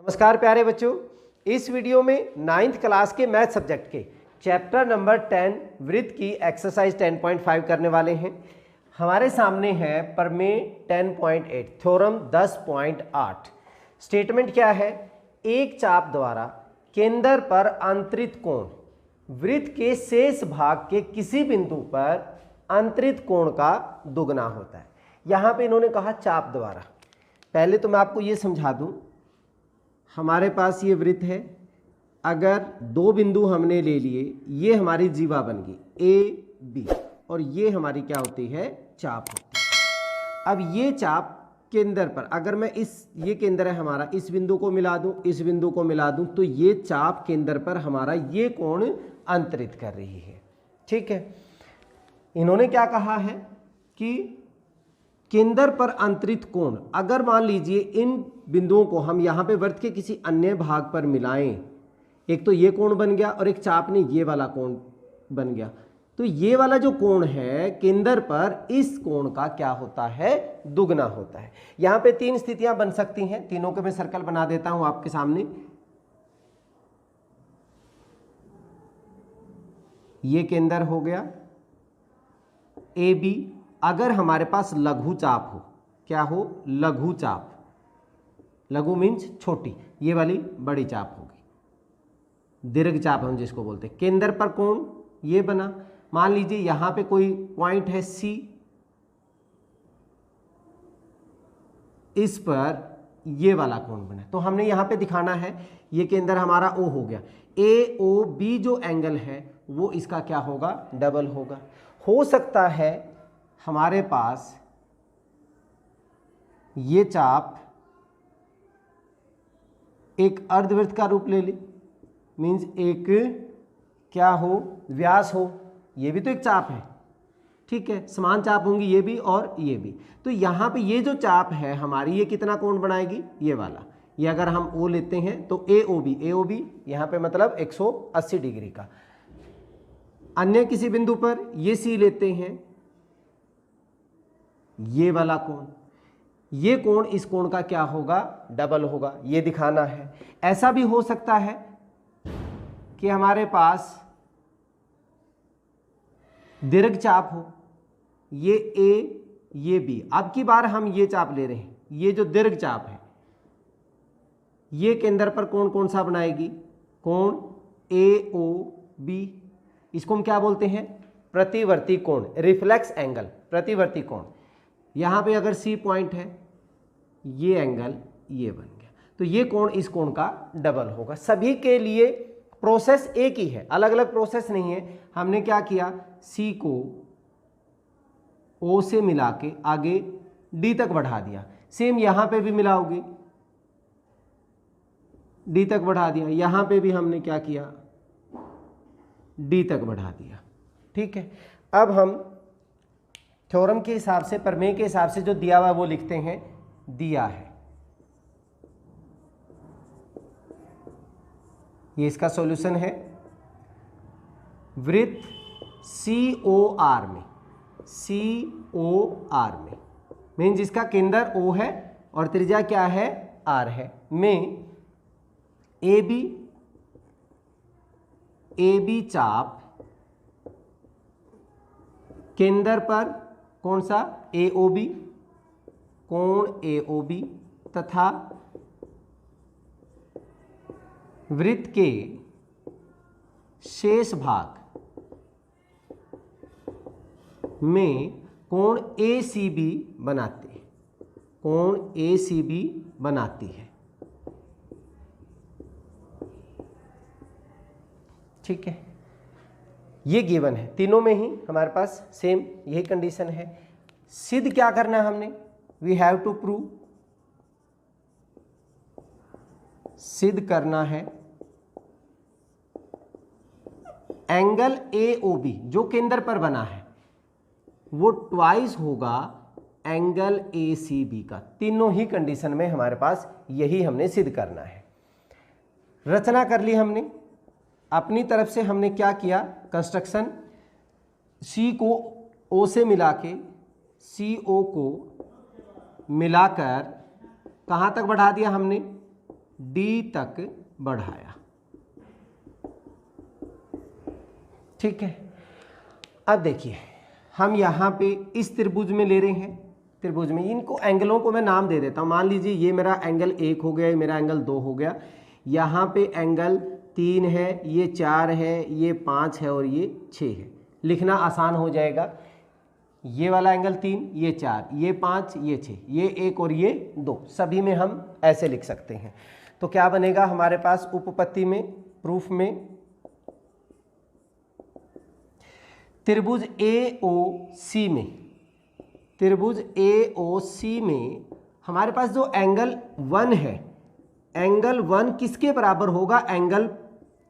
नमस्कार प्यारे बच्चों, इस वीडियो में 9th क्लास के मैथ सब्जेक्ट के चैप्टर नंबर 10 वृत्त की एक्सरसाइज 10.5 करने वाले हैं। हमारे सामने है प्रमेय 10.8 थ्योरम 10.8। स्टेटमेंट क्या है? एक चाप द्वारा केंद्र पर अंतरित कोण वृत्त के शेष भाग के किसी बिंदु पर अंतरित कोण का दुगना होता है। यहाँ पे इन्होंने कहा चाप द्वारा। पहले तो मैं आपको ये समझा दूं, हमारे पास ये वृत्त है, अगर दो बिंदु हमने ले लिए, ये हमारी जीवा बन गई ए बी और ये हमारी क्या होती है? चाप होती है। अब ये चाप केंद्र पर, अगर मैं ये केंद्र है हमारा, इस बिंदु को मिला दूं, इस बिंदु को मिला दूं, तो ये चाप केंद्र पर हमारा ये कोण अंतरित कर रही है। ठीक है, इन्होंने क्या कहा है कि केंद्र पर अंतरित कोण, अगर मान लीजिए इन बिंदुओं को हम यहाँ पे वृत्त के किसी अन्य भाग पर मिलाएं, एक तो ये कोण बन गया और एक चाप ने ये वाला कोण बन गया, तो ये वाला जो कोण है केंद्र पर, इस कोण का क्या होता है? दुगना होता है। यहाँ पे तीन स्थितियां बन सकती हैं, तीनों के मैं सर्कल बना देता हूं आपके सामने। ये केंद्र हो गया ए बी। अगर हमारे पास लघु चाप हो, क्या हो? लघु चाप। लघु मीन्स छोटी, ये वाली बड़ी चाप होगी, दीर्घ चाप हम जिसको बोलते हैं। केंद्र पर कोण ये बना, मान लीजिए यहां पे कोई पॉइंट है सी, इस पर ये वाला कोण बना, तो हमने यहां पे दिखाना है ये केंद्र हमारा ओ हो गया। ए ओ बी जो एंगल है वो इसका क्या होगा? डबल होगा। हो सकता है हमारे पास ये चाप एक अर्धवृत्त का रूप ले ले, मीन्स एक क्या हो? व्यास हो। ये भी तो एक चाप है, ठीक है, समान चाप होंगी ये भी और ये भी। तो यहाँ पे ये जो चाप है हमारी, ये कितना कोण बनाएगी? ये वाला। ये अगर हम ओ लेते हैं तो ए ओ बी यहाँ पे मतलब 180 डिग्री का। अन्य किसी बिंदु पर ये सी लेते हैं, ये वाला कोण, ये कोण इस कोण का क्या होगा? डबल होगा। ये दिखाना है। ऐसा भी हो सकता है कि हमारे पास दीर्घ चाप हो, ये ए ये बी। अब की बार हम ये चाप ले रहे हैं, ये जो दीर्घ चाप है ये केंद्र पर कोण कौन सा बनाएगी? कोण ए ओ बी। इसको हम क्या बोलते हैं? प्रतिवर्ती कोण, रिफ्लेक्स एंगल, प्रतिवर्ती कोण। यहां पे अगर सी पॉइंट है, ये एंगल ये बन गया, तो ये कोण इस कोण का डबल होगा। सभी के लिए प्रोसेस एक ही है, अलग अलग प्रोसेस नहीं है। हमने क्या किया? सी को ओ से मिला के आगे डी तक बढ़ा दिया। सेम यहां पे भी मिलाओगे, डी तक बढ़ा दिया। यहां पे भी हमने क्या किया? डी तक बढ़ा दिया। ठीक है, अब हम थ्योरम के हिसाब से, प्रमेय के हिसाब से जो दिया हुआ वो लिखते हैं। दिया है, ये इसका सॉल्यूशन है। वृत्त COR में, COR में मीन जिसका केंद्र O है और त्रिज्या क्या है? R है, में AB चाप केंद्र पर कौन सा? AOB, कोण AOB तथा वृत्त के शेष भाग में कोण ACB बनाते हैं, कोण ACB बनाती है। ठीक है, ये गिवन है, तीनों में ही हमारे पास सेम यही कंडीशन है। सिद्ध क्या करना है हमने? वी हैव टू प्रूव, सिद्ध करना है एंगल AOB जो केंद्र पर बना है वो ट्वाइस होगा एंगल ACB का। तीनों ही कंडीशन में हमारे पास यही हमने सिद्ध करना है। रचना कर ली हमने, अपनी तरफ से हमने क्या किया? कंस्ट्रक्शन, C को O से मिला के CO को मिलाकर कहाँ तक बढ़ा दिया हमने? डी तक बढ़ाया। ठीक है, अब देखिए हम यहाँ पे इस त्रिभुज में ले रहे हैं, त्रिभुज में इनको एंगलों को मैं नाम दे देता हूँ। मान लीजिए ये मेरा एंगल 1 हो गया, ये मेरा एंगल 2 हो गया, यहाँ पे एंगल 3 है, ये 4 है, ये 5 है और ये 6 है। लिखना आसान हो जाएगा। ये वाला एंगल 3, ये 4, ये 5, ये 6, ये 1 और ये 2, सभी में हम ऐसे लिख सकते हैं। तो क्या बनेगा हमारे पास उपपत्ति में, प्रूफ में, त्रिभुज AOC में, त्रिभुज AOC में हमारे पास जो एंगल 1 है, एंगल 1 किसके बराबर होगा? एंगल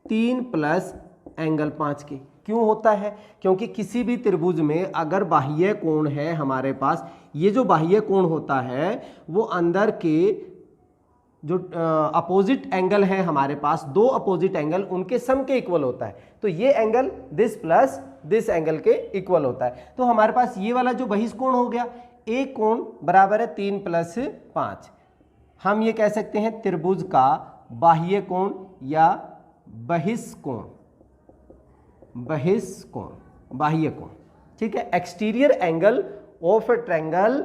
3 प्लस एंगल 5 के। क्यों होता है? क्योंकि किसी भी त्रिभुज में अगर बाह्य कोण है हमारे पास, ये जो बाह्य कोण होता है वो अंदर के जो अपोजिट एंगल है हमारे पास, दो अपोजिट एंगल, उनके सम के इक्वल होता है। तो ये angle this plus this angle के इक्वल होता है। तो हमारे पास ये वाला जो बहिष्कोण हो गया, एक कोण बराबर है 3 प्लस 5। हम ये कह सकते हैं त्रिभुज का बाह्य कोण या बहिष्कोण, बहिष्कोण, बाह्य कोण। ठीक है, exterior angle of a triangle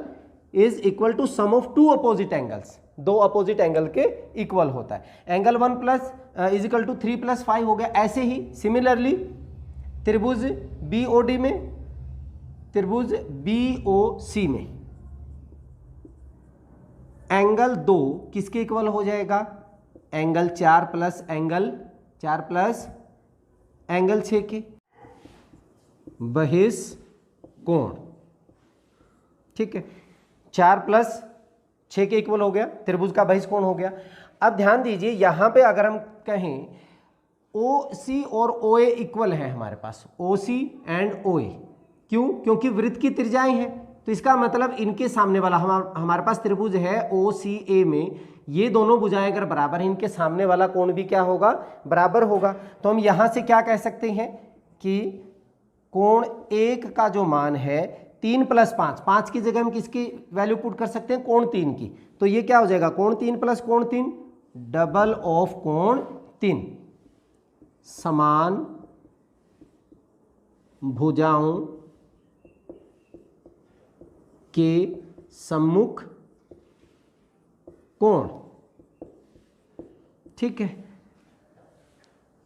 is equal to sum of two opposite angles, दो अपोजिट एंगल के इक्वल होता है। Angle 1 plus is equal to 3 plus 5 हो गया। ऐसे ही सिमिलरली त्रिभुज BOD में, त्रिभुज BOC में एंगल 2 किसके इक्वल हो जाएगा? एंगल 4 प्लस एंगल 6 के, बहिष्कोण। ठीक है, 4 प्लस 6 के इक्वल हो गया, त्रिभुज का बहिष्कोण हो गया। अब ध्यान दीजिए यहाँ पे अगर हम कहें OC और OA इक्वल है हमारे पास, OC एंड OA, क्यों? क्योंकि वृत्त की त्रिज्याएं हैं। तो इसका मतलब इनके सामने वाला हमारे पास त्रिभुज है OCA में, ये दोनों भुजाएं अगर बराबर हैं, इनके सामने वाला कोण भी क्या होगा? बराबर होगा। तो हम यहाँ से क्या कह सकते हैं कि कोण 1 का जो मान है 3 प्लस 5, 5 की जगह हम किसकी वैल्यू पुट कर सकते हैं? कोण 3 की। तो ये क्या हो जाएगा? कोण 3 प्लस कोण 3, डबल ऑफ कोण 3, समान भुजाओं के सम्मुख कोण। ठीक है,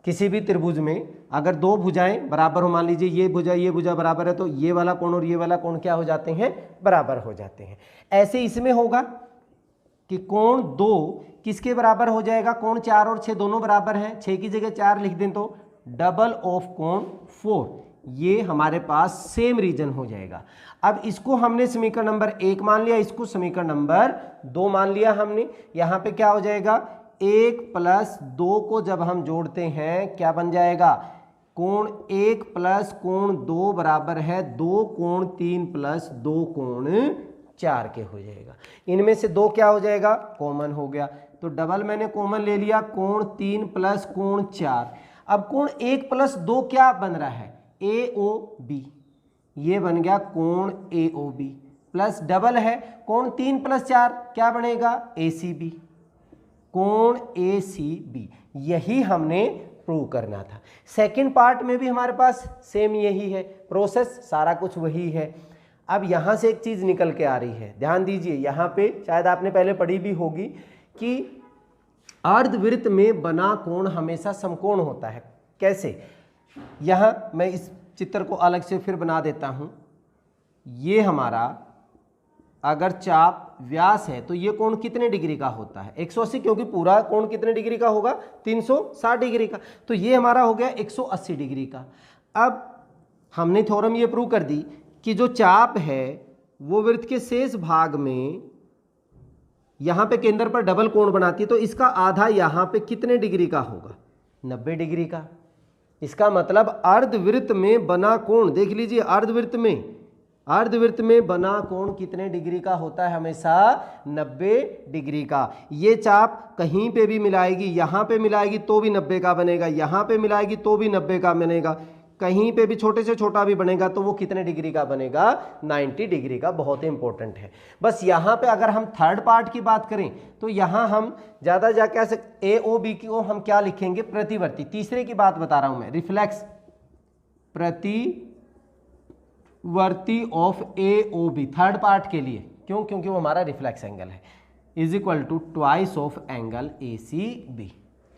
किसी भी त्रिभुज में अगर दो भुजाएं बराबर हो, मान लीजिए ये भुजा बराबर है, तो ये वाला कोण और ये वाला कोण क्या हो जाते हैं? बराबर हो जाते हैं। ऐसे इसमें होगा कि कोण 2 किसके बराबर हो जाएगा? कोण 4 और 6 दोनों बराबर हैं, 6 की जगह 4 लिख दें तो डबल ऑफ कोण 4। ये हमारे पास सेम रीजन हो जाएगा। अब इसको हमने समीकरण नंबर 1 मान लिया, इसको समीकरण नंबर 2 मान लिया हमने। यहाँ पे क्या हो जाएगा? 1 प्लस 2 को जब हम जोड़ते हैं क्या बन जाएगा? कोण 1 प्लस कोण 2 बराबर है 2 कोण 3 प्लस 2 कोण 4 के हो जाएगा। इनमें से 2 क्या हो जाएगा? कॉमन हो गया। तो डबल मैंने कॉमन ले लिया, कोण 3 प्लस कोण 4। अब कोण 1 प्लस 2 क्या बन रहा है? AOB। ये बन गया कोण AOB प्लस डबल है कोण 3 प्लस 4 क्या बनेगा? ACB, कोण ACB। यही हमने प्रूव करना था। सेकंड पार्ट में भी हमारे पास सेम यही है, प्रोसेस सारा कुछ वही है। अब यहाँ से एक चीज़ निकल के आ रही है, ध्यान दीजिए। यहाँ पे शायद आपने पहले पढ़ी भी होगी कि अर्धवृत्त में बना कोण हमेशा समकोण होता है। कैसे? यहाँ मैं इस चित्र को अलग से फिर बना देता हूँ। ये हमारा अगर चाप व्यास है तो ये कोण कितने डिग्री का होता है? 180, क्योंकि पूरा कोण कितने डिग्री का होगा? 360 डिग्री का। तो ये हमारा हो गया 180 डिग्री का। अब हमने थ्योरम ये प्रूव कर दी कि जो चाप है वो वृत्त के शेष भाग में यहाँ पे केंद्र पर डबल कोण बनाती है, तो इसका आधा यहाँ पे कितने डिग्री का होगा? 90 डिग्री का। इसका मतलब अर्धवृत्त में बना कोण, देख लीजिए, अर्धवृत्त में बना कोण कितने डिग्री का होता है? हमेशा 90 डिग्री का। ये चाप कहीं पे भी मिलाएगी, यहाँ पे मिलाएगी तो भी 90 का बनेगा, यहाँ पे मिलाएगी तो भी 90 का बनेगा। कहीं पे भी छोटे से छोटा भी बनेगा तो वो कितने डिग्री का बनेगा, 90 डिग्री का। बहुत ही इंपॉर्टेंट है। बस यहाँ पे अगर हम थर्ड पार्ट की बात करें तो यहाँ हम ज़्यादा जा कह सकते AOB को हम क्या लिखेंगे, प्रतिवर्ती। तीसरे की बात बता रहा हूँ मैं, रिफ्लेक्स प्रतिवर्ती ऑफ AOB थर्ड पार्ट के लिए। क्यों? क्योंकि वो हमारा रिफ्लेक्स एंगल है, is equal to twice of angle ACB।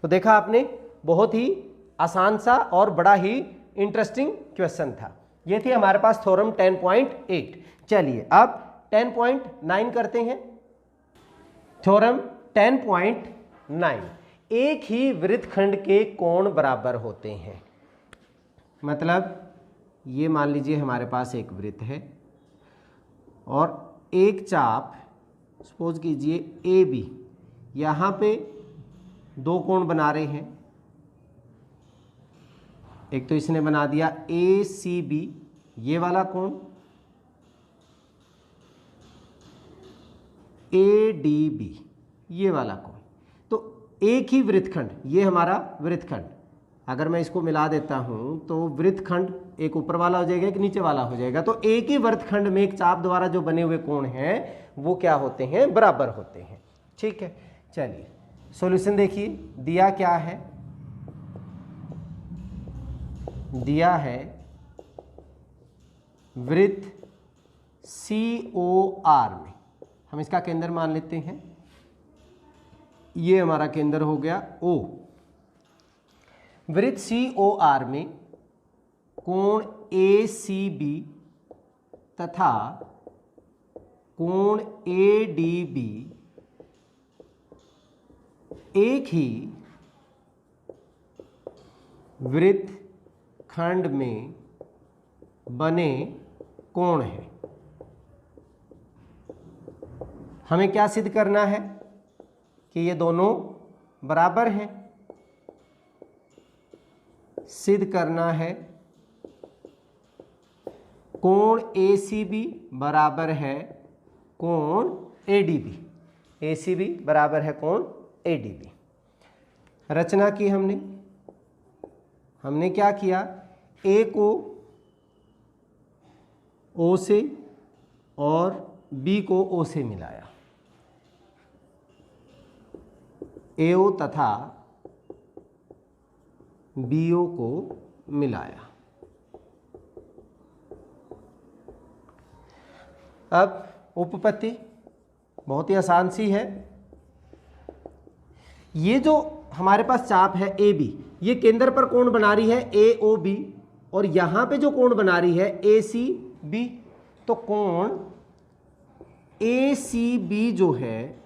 तो देखा आपने, बहुत ही आसान सा और बड़ा ही इंटरेस्टिंग क्वेश्चन था। ये थी हमारे पास थ्योरम 10.8। चलिए अब 10.9 करते हैं। थ्योरम 10.9, एक ही वृत्तखंड के कोण बराबर होते हैं। मतलब ये मान लीजिए हमारे पास एक वृत्त है और एक चाप सपोज कीजिए AB, यहाँ पे दो कोण बना रहे हैं। एक तो इसने बना दिया ACB ये वाला कोण, ADB ये वाला कोण। तो एक ही वृत्तखंड, ये हमारा वृत्तखंड, अगर मैं इसको मिला देता हूं तो वृत्तखंड एक ऊपर वाला हो जाएगा, एक नीचे वाला हो जाएगा। तो एक ही वृत्तखंड में एक चाप द्वारा जो बने हुए कोण हैं वो क्या होते हैं, बराबर होते हैं। ठीक है, चलिए सॉल्यूशन देखिए। दिया क्या है, दिया है वृत्त COR में, हम इसका केंद्र मान लेते हैं, ये हमारा केंद्र हो गया O। वृत्त COR में कोण ACB तथा कोण ADB एक ही वृत्त खंड में बने कोण है। हमें क्या सिद्ध करना है कि ये दोनों बराबर हैं। सिद्ध करना है कोण ACB बराबर है कोण ADB। ACB बराबर है कोण ADB। रचना की हमने क्या किया, A को O से और B को O से मिलाया, AO तथा BO को मिलाया। अब उपपत्ति बहुत ही आसान सी है। ये जो हमारे पास चाप है AB, ये केंद्र पर कोण बना रही है AOB और यहां पे जो कोण बना रही है ACB। तो कोण ACB जो है,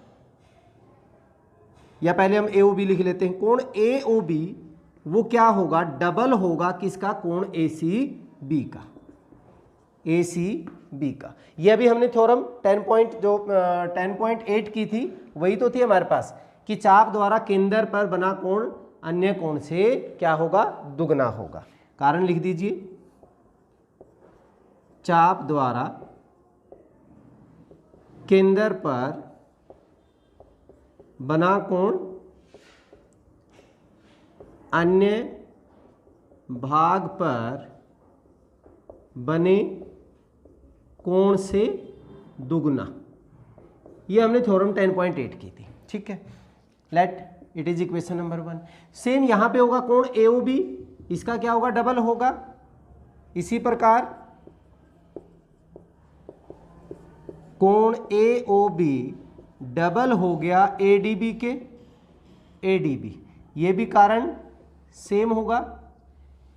या पहले हम AOB लिख लेते हैं, कोण AOB वो क्या होगा, डबल होगा किसका, कोण ACB का, ACB का। ये अभी हमने थ्योरम 10.8 की थी, वही तो थी हमारे पास कि चाप द्वारा केंद्र पर बना कोण अन्य कोण से क्या होगा, दुगना होगा। कारण लिख दीजिए, चाप द्वारा केंद्र पर बना कोण अन्य भाग पर बने कोण से दुगना। ये हमने थ्योरम 10.8 की थी। ठीक है, let it is equation number 1। Same यहां पे होगा कोण AOB, इसका क्या होगा, डबल होगा। इसी प्रकार कोण AOB डबल हो गया ADB के, ADB, ये भी कारण सेम होगा।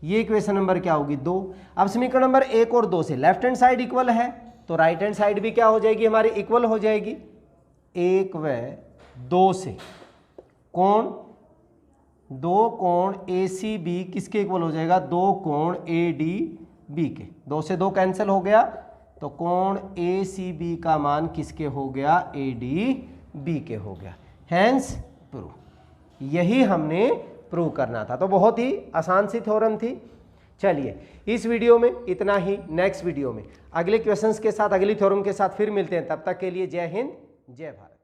ये इक्वेशन नंबर क्या होगी, 2। अब समीकरण नंबर 1 और 2 से लेफ्ट हैंड साइड इक्वल है तो राइट हैंड साइड भी क्या हो जाएगी, हमारी इक्वल हो जाएगी। 1 व 2 से दो कोण ACB किसके इक्वल हो जाएगा, 2 कोण ADB के। 2 से 2 कैंसिल हो गया तो कोण ACB का मान किसके हो गया, ADB के हो गया। Hence proved. यही हमने प्रूव करना था। तो बहुत ही आसान सी थ्योरम थी। चलिए इस वीडियो में इतना ही। नेक्स्ट वीडियो में अगले क्वेश्चंस के साथ, अगली थ्योरम के साथ फिर मिलते हैं। तब तक के लिए जय हिंद, जय भारत।